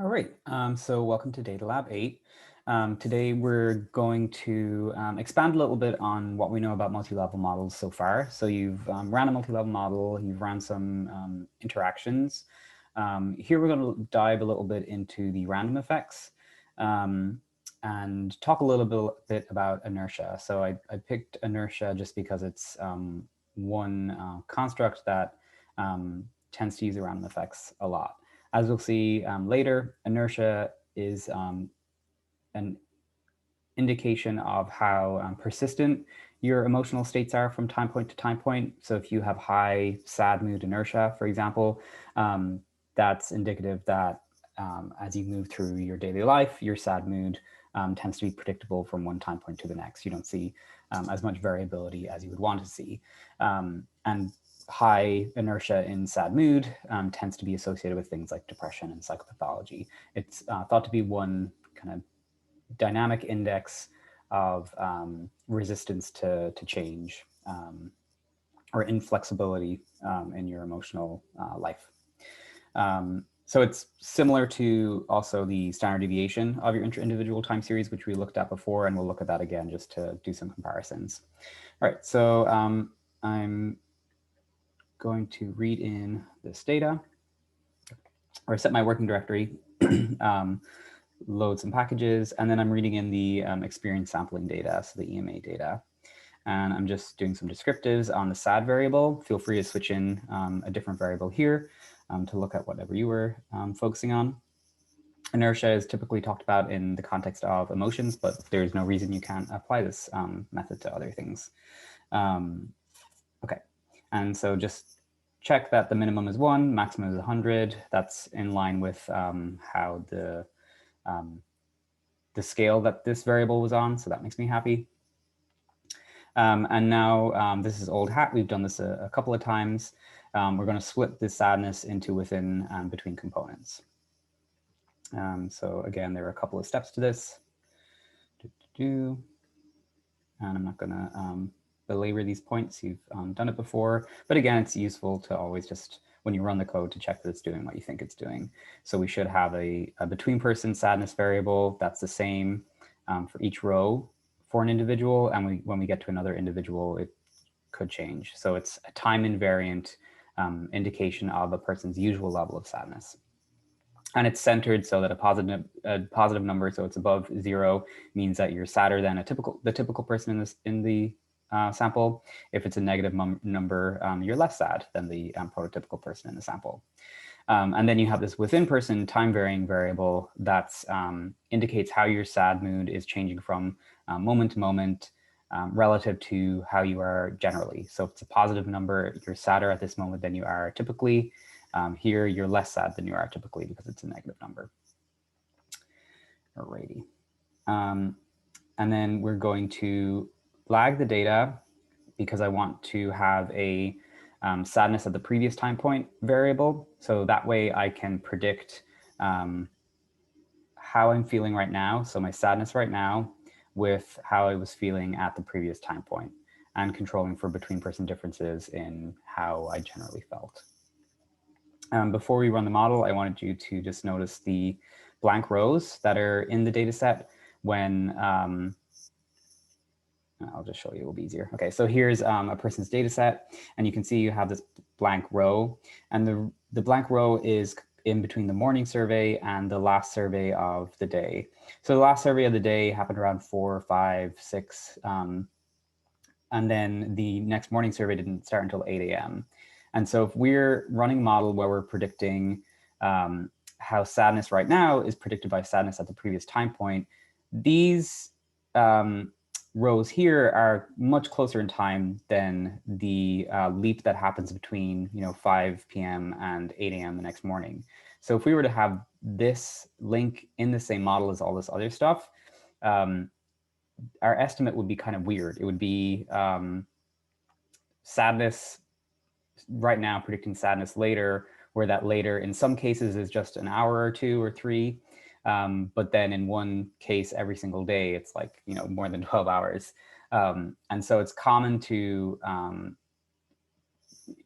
All right, so welcome to DataLab8. Today we're going to expand a little bit on what we know about multi-level models so far. So you've ran a multi-level model, you've run some interactions. Here we're going to dive a little bit into the random effects and talk a little bit about inertia. So I picked inertia just because it's one construct that tends to use the random effects a lot. As we'll see later, inertia is an indication of how persistent your emotional states are from time point to time point. So if you have high sad mood inertia, for example, that's indicative that as you move through your daily life, your sad mood tends to be predictable from one time point to the next. You don't see as much variability as you would want to see. And high inertia in sad mood tends to be associated with things like depression and psychopathology. It's thought to be one kind of dynamic index of resistance to change or inflexibility in your emotional life. So it's similar to also the standard deviation of your inter-individual time series, which we looked at before, and we'll look at that again just to do some comparisons. All right, so I'm going to read in this data or set my working directory, load some packages, and then I'm reading in the experience sampling data, so the EMA data. And I'm just doing some descriptives on the SAD variable. Feel free to switch in a different variable here to look at whatever you were focusing on. Inertia is typically talked about in the context of emotions, but there's no reason you can't apply this method to other things. Okay, and so just check that the minimum is 1, maximum is 100. That's in line with how the scale that this variable was on, so that makes me happy. And now this is old hat. We've done this a couple of times. We're going to split this sadness into within and between components. So again, there are a couple of steps to this. And I'm not going to belabor these points. You've done it before. But again, it's useful to always just, when you run the code, to check that it's doing what you think it's doing. So we should have a between person sadness variable that's the same for each row for an individual. And when we get to another individual, it could change. So it's a time invariant indication of a person's usual level of sadness. And it's centered so that a positive number, so it's above 0, means that you're sadder than the typical person in the sample. If it's a negative number, you're less sad than the prototypical person in the sample. And then you have this within person time varying variable that indicates how your sad mood is changing from moment to moment relative to how you are generally. So if it's a positive number, you're sadder at this moment than you are typically. Here, you're less sad than you are typically because it's a negative number. Alrighty. And then we're going to lag the data because I want to have a sadness at the previous time point variable. So that way I can predict how I'm feeling right now. So my sadness right now with how I was feeling at the previous time point, and controlling for between person differences in how I generally felt. Before we run the model, I wanted you to just notice the blank rows that are in the data set when, I'll just show you, it will be easier. Okay, so here's a person's data set, and you can see you have this blank row, and the blank row is in between the morning survey and the last survey of the day. So the last survey of the day happened around 4, 5, 6, and then the next morning survey didn't start until 8 a.m. And so if we're running a model where we're predicting how sadness right now is predicted by sadness at the previous time point, these rows here are much closer in time than the leap that happens between 5 p.m. and 8 a.m. the next morning. So if we were to have this link in the same model as all this other stuff, our estimate would be kind of weird. It would be sadness right now predicting sadness later, where that later in some cases is just an hour or 2 or 3. But then in one case, every single day, it's like, more than 12 hours. And so it's common to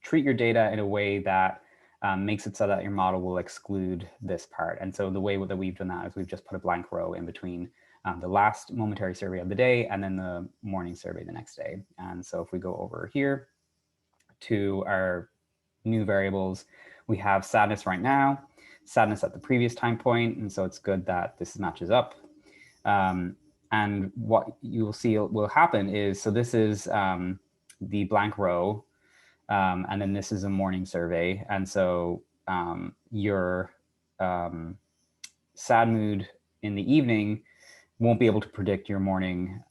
treat your data in a way that makes it so that your model will exclude this part. And so the way that we've done that is we've just put a blank row in between the last momentary survey of the day and then the morning survey the next day. And so if we go over here to our new variables, we have sadness right now, sadness at the previous time point, and so it's good that this matches up. And what you will see will happen is, so this is the blank row, and then this is a morning survey. And so your sad mood in the evening won't be able to predict your morning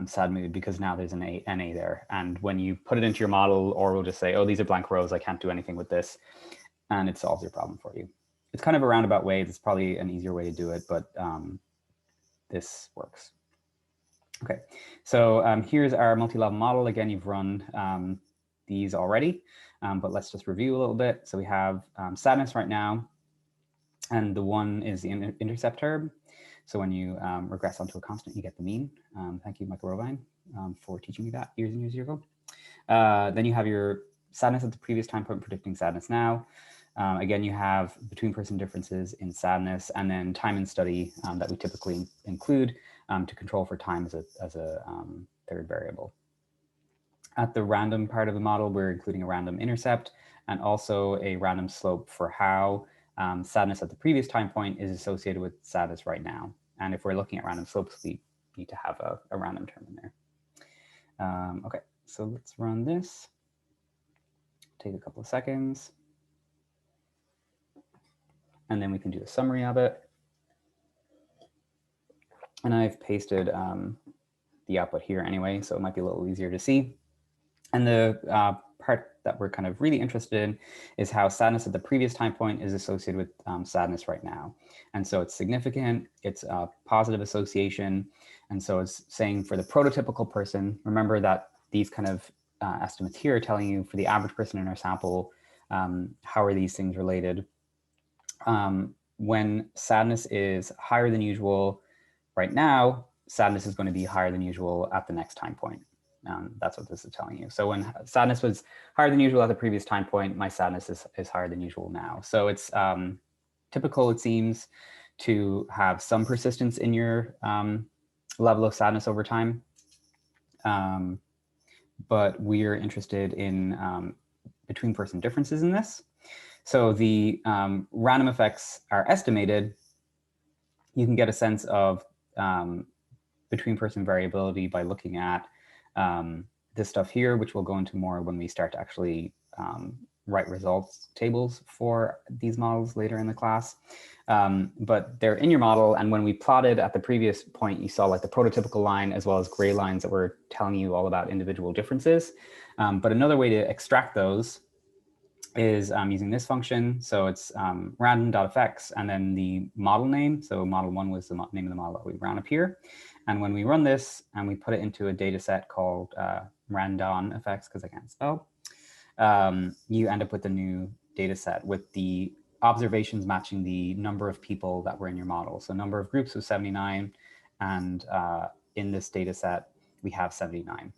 sad mood because now there's an NA there. And when you put it into your model, or we'll just say, oh, these are blank rows, I can't do anything with this, and it solves your problem for you. It's kind of a roundabout way. It's probably an easier way to do it, but this works. Okay, so here's our multi-level model. Again, you've run these already, but let's just review a little bit. So we have sadness right now, and the one is the intercept term. So when you regress onto a constant, you get the mean. Thank you, Michael Rovine, for teaching me that years and years ago. Then you have your sadness at the previous time point predicting sadness now. Again, you have between person differences in sadness, and then time and study that we typically include to control for time as a third variable. At the random part of the model, we're including a random intercept and also a random slope for how sadness at the previous time point is associated with sadness right now. And if we're looking at random slopes, we need to have a random term in there. Okay, so let's run this. Take a couple of seconds. And then we can do a summary of it. And I've pasted the output here anyway, so it might be a little easier to see. And the part that we're kind of really interested in is how sadness at the previous time point is associated with sadness right now. And so it's significant, it's a positive association. And so it's saying for the prototypical person, remember that these kind of estimates here are telling you for the average person in our sample, how are these things related? When sadness is higher than usual right now, sadness is going to be higher than usual at the next time point. That's what this is telling you. So when sadness was higher than usual at the previous time point, my sadness is higher than usual now. So it's typical, it seems, to have some persistence in your level of sadness over time. But we're interested in between person differences in this. So the random effects are estimated. You can get a sense of between person variability by looking at this stuff here, which we'll go into more when we start to actually write results tables for these models later in the class. But they're in your model, and when we plotted at the previous point, you saw like the prototypical line as well as gray lines that were telling you all about individual differences. But another way to extract those is using this function. So it's random.effects and then the model name. So model one was the name of the model that we ran up here. And when we run this and we put it into a data set called random effects, because I can't spell, you end up with a new data set with the observations matching the number of people that were in your model. So number of groups was 79, and in this data set, we have 79.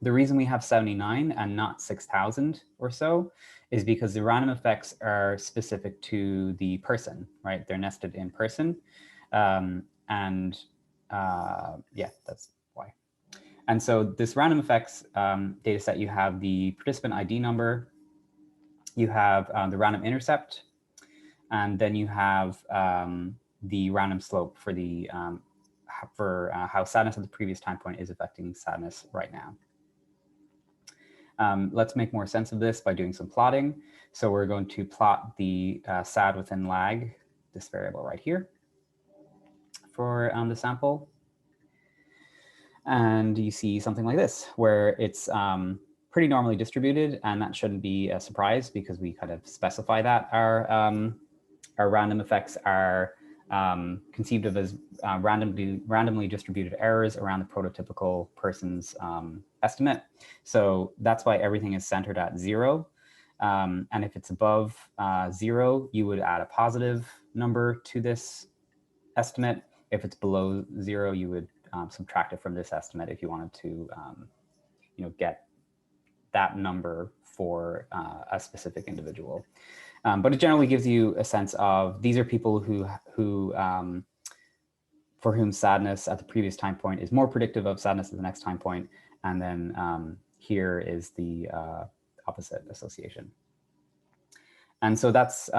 The reason we have 79 and not 6,000 or so is because the random effects are specific to the person, right? They're nested in person. Yeah, that's why. And so this random effects data set, you have the participant ID number, you have the random intercept, and then you have the random slope for the how sadness at the previous time point is affecting sadness right now. Let's make more sense of this by doing some plotting. So we're going to plot the sad within lag, this variable right here, for the sample. And you see something like this, where it's pretty normally distributed, and that shouldn't be a surprise because we kind of specify that our random effects are conceived of as randomly distributed errors around the prototypical person's estimate. So that's why everything is centered at 0. And if it's above 0, you would add a positive number to this estimate. If it's below 0, you would subtract it from this estimate if you wanted to get that number for a specific individual. But it generally gives you a sense of these are people for whom sadness at the previous time point is more predictive of sadness at the next time point. And then here is the opposite association. And so that's,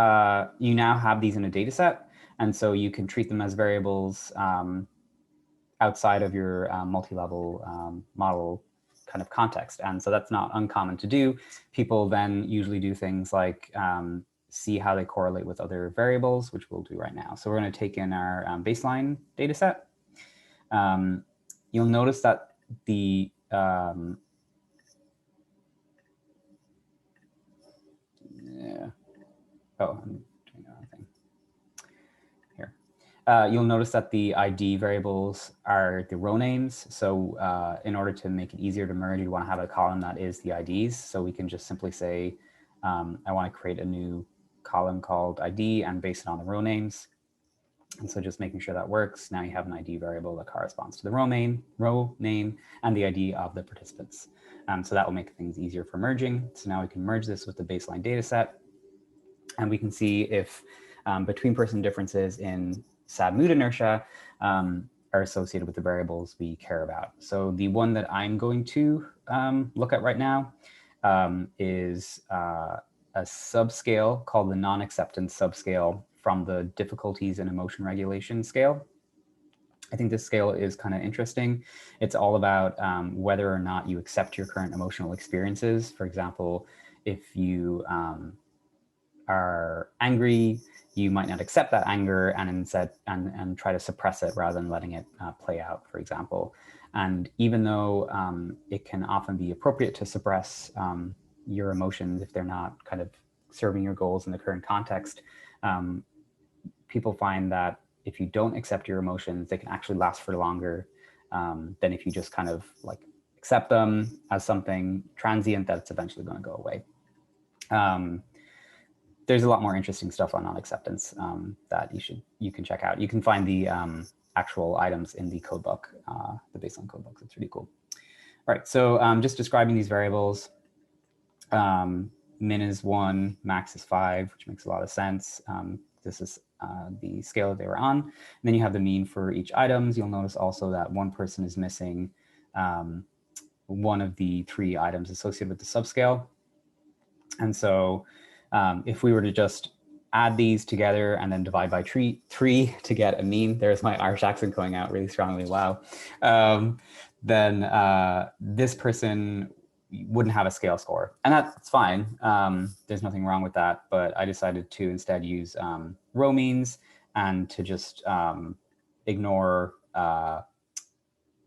you now have these in a data set. And so you can treat them as variables outside of your multi-level model kind of context. And so that's not uncommon to do. People then usually do things like see how they correlate with other variables, which we'll do right now. So we're going to take in our baseline data set. You'll notice that the I'm doing the wrong thing. Here. You'll notice that the ID variables are the row names. So in order to make it easier to merge, you want to have a column that is the IDs. So we can just simply say, I want to create a new column called ID and base it on the row names. And so just making sure that works. Now you have an ID variable that corresponds to the row name, and the ID of the participants. So that will make things easier for merging. So now we can merge this with the baseline data set. And we can see if between person differences in sad mood inertia are associated with the variables we care about. So the one that I'm going to look at right now is a subscale called the non-acceptance subscale from the difficulties in emotion regulation scale. I think this scale is kind of interesting. It's all about whether or not you accept your current emotional experiences. For example, if you are angry, you might not accept that anger and instead and try to suppress it rather than letting it play out, for example. And even though it can often be appropriate to suppress your emotions if they're not kind of serving your goals in the current context, people find that if you don't accept your emotions, they can actually last for longer than if you just kind of like accept them as something transient that's eventually going to go away. There's a lot more interesting stuff on non-acceptance that you can check out. You can find the actual items in the codebook, the baseline codebook. It's really cool. All right, so just describing these variables. Min is 1, max is 5, which makes a lot of sense. This is the scale that they were on. And then you have the mean for each items. You'll notice also that one person is missing one of the 3 items associated with the subscale. And so if we were to just add these together and then divide by 3 to get a mean, there's my Irish accent going out really strongly, wow. Then this person wouldn't have a scale score. And that's fine. There's nothing wrong with that. But I decided to instead use row means and to just ignore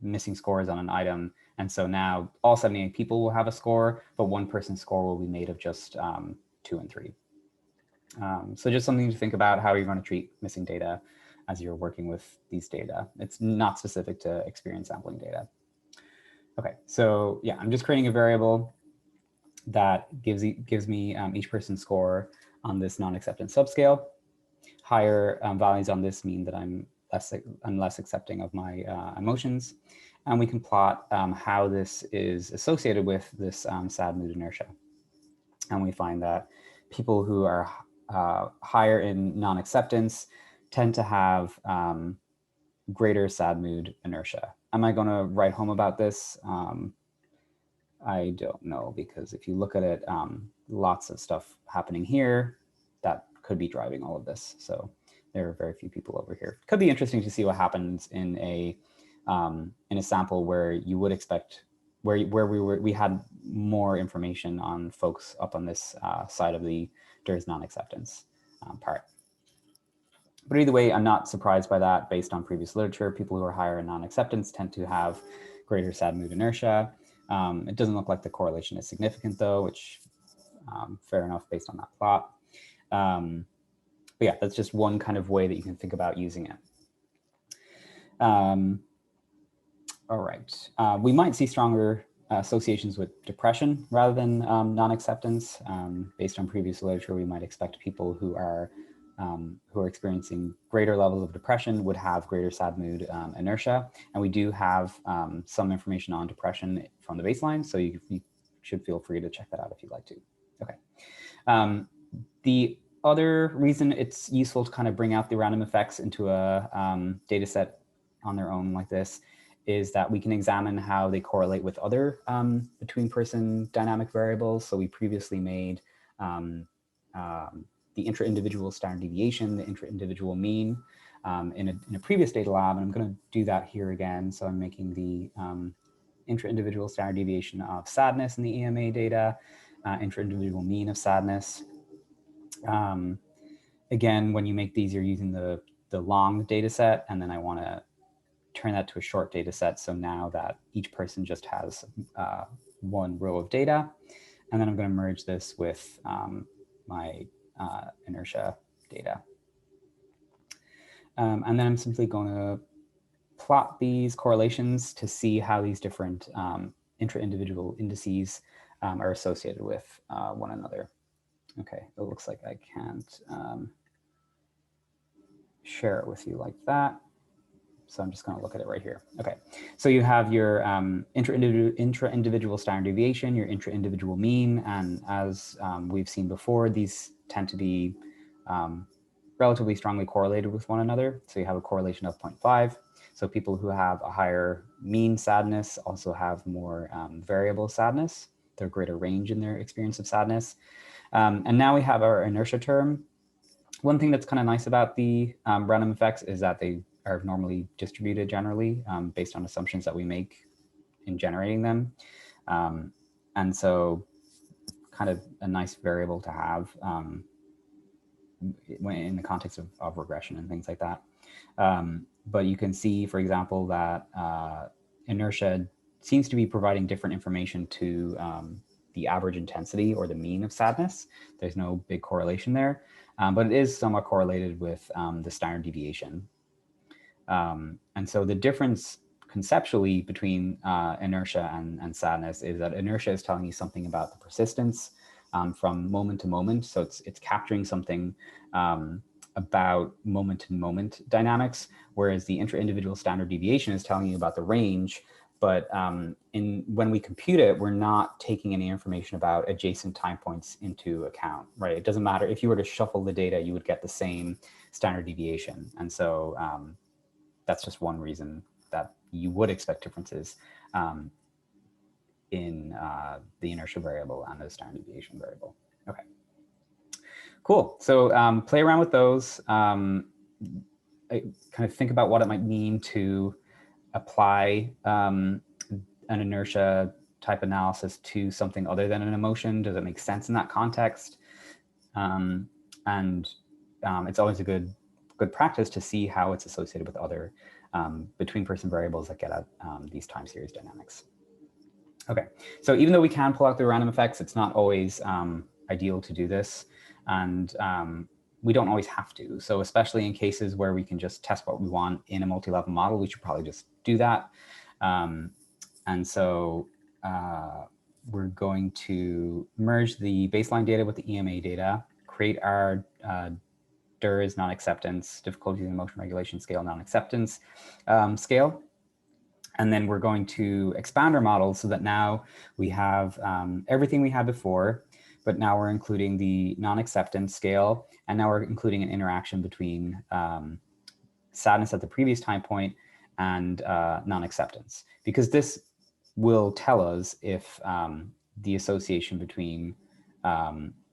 missing scores on an item. And so now all 78 people will have a score, but one person's score will be made of just 2 and 3. So just something to think about how you're going to treat missing data as you're working with these data. It's not specific to experience sampling data. Okay, so yeah, I'm just creating a variable that gives me each person's score on this non-acceptance subscale. Higher values on this mean that I'm less accepting of my emotions. And we can plot how this is associated with this sad mood inertia. And we find that people who are higher in non-acceptance tend to have greater sad mood inertia. Am I going to write home about this? I don't know, because if you look at it, lots of stuff happening here that could be driving all of this. So there are very few people over here. Could be interesting to see what happens in a sample where you would expect, where we had more information on folks up on this side of the there's non-acceptance part. But either way, I'm not surprised by that based on previous literature. People who are higher in non-acceptance tend to have greater sad mood inertia. It doesn't look like the correlation is significant though, which fair enough based on that plot. But yeah, that's just one kind of way that you can think about using it. All right, we might see stronger associations with depression rather than non-acceptance. Based on previous literature, we might expect people who are experiencing greater levels of depression would have greater sad mood inertia. And we do have some information on depression from the baseline. So you should feel free to check that out if you'd like to. Okay. The other reason it's useful to kind of bring out the random effects into a data set on their own like this is that we can examine how they correlate with other between-person dynamic variables. So we previously made the intra-individual standard deviation, the intra-individual mean in a previous data lab, and I'm going to do that here again. So I'm making the intra-individual standard deviation of sadness in the EMA data, intra-individual mean of sadness. Again, when you make these, you're using the long data set, and then I want to turn that to a short data set. So now that each person just has one row of data, and then I'm going to merge this with my inertia data. And then I'm simply going to plot these correlations to see how these different intra-individual indices are associated with one another. Okay, it looks like I can't share it with you like that. So I'm just going to look at it right here. Okay, so you have your intra-individual standard deviation, your intra-individual mean, and as we've seen before, these tend to be relatively strongly correlated with one another. So you have a correlation of 0.5. So people who have a higher mean sadness also have more variable sadness. They're greater range in their experience of sadness. And now we have our inertia term. One thing that's kind of nice about the random effects is that they are normally distributed generally based on assumptions that we make in generating them. And so kind of a nice variable to have when in the context of regression and things like that. But you can see, for example, that inertia seems to be providing different information to the average intensity or the mean of sadness. There's no big correlation there, but it is somewhat correlated with the standard deviation. And so the difference conceptually between inertia and sadness is that inertia is telling you something about the persistence from moment to moment. So it's capturing something about moment-to-moment dynamics, whereas the intra-individual standard deviation is telling you about the range. But when we compute it, we're not taking any information about adjacent time points into account, right? It doesn't matter. If you were to shuffle the data, you would get the same standard deviation. And so that's just one reason that you would expect differences in the inertia variable and the standard deviation variable. Okay, cool. So play around with those. Kind of think about what it might mean to apply an inertia type analysis to something other than an emotion. Does it make sense in that context? And it's always a good practice to see how it's associated with other between-person variables that get at these time series dynamics. Okay, so even though we can pull out the random effects, it's not always ideal to do this, and we don't always have to. So especially in cases where we can just test what we want in a multi-level model, we should probably just do that. And so we're going to merge the baseline data with the EMA data, create our DERS non-acceptance, difficulties in motion regulation scale non-acceptance scale. And then we're going to expand our model so that now we have everything we had before, but now we're including the non-acceptance scale, and now we're including an interaction between sadness at the previous time point and non-acceptance, because this will tell us if the association between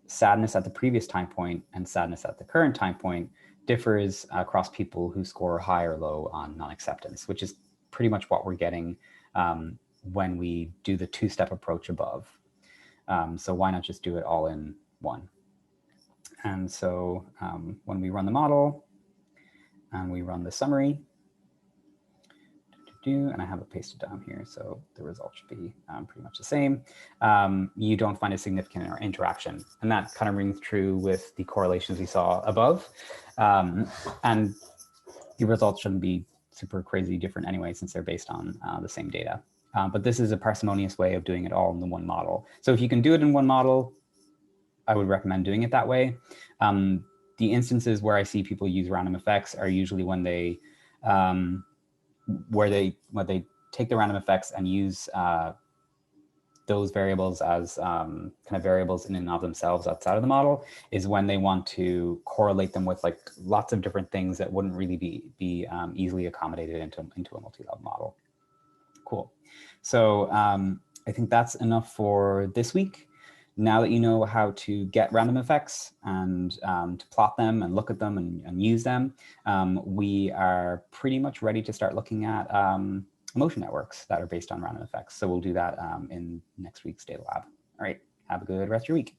sadness at the previous time point and sadness at the current time point differs across people who score high or low on non-acceptance, which is pretty much what we're getting when we do the two-step approach above. So why not just do it all in one? And so when we run the model and we run the summary, and I have it pasted down here, so the result should be pretty much the same. You don't find a significant interaction, and that kind of rings true with the correlations we saw above. And the results shouldn't be super crazy different anyway, since they're based on the same data. But this is a parsimonious way of doing it all in the one model. So if you can do it in one model, I would recommend doing it that way. The instances where I see people use random effects are usually when they where they take the random effects and use those variables as kind of variables in and of themselves outside of the model is when they want to correlate them with like lots of different things that wouldn't really be easily accommodated into a multi-level model. Cool. So I think that's enough for this week. Now that you know how to get random effects and to plot them and look at them and use them, we are pretty much ready to start looking at motion networks that are based on random effects. So we'll do that in next week's DataLab. All right, have a good rest of your week.